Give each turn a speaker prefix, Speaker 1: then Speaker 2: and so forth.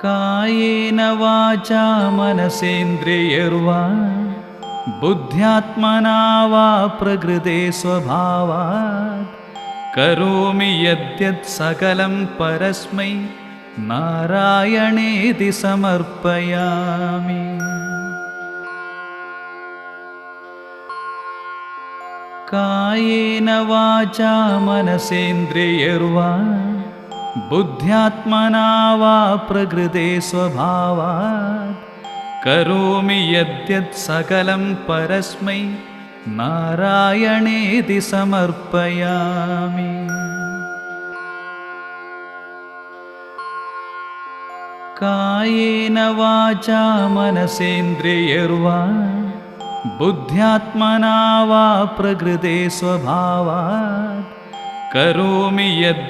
Speaker 1: कायेन वाचा मनसेन्द्रियैर्वा बुद्ध्यात्मना वा प्रकृते स्वभावात् करोमि यद्यत् सकलं परस्मै नारायणेति समर्पयामि। कायेन वाचा मनसेन्द्रियैर्वा बुद्ध्यात्मना वा प्रकृते स्वभावात् करोमि यद्यत् सकलं परस्मै नारायणेति समर्पयामि। कायेन वाचा मनसेन्द्रियैर्वा बुद्ध्यात्मना वा प्रकृते स्वभावात् करोमि यद्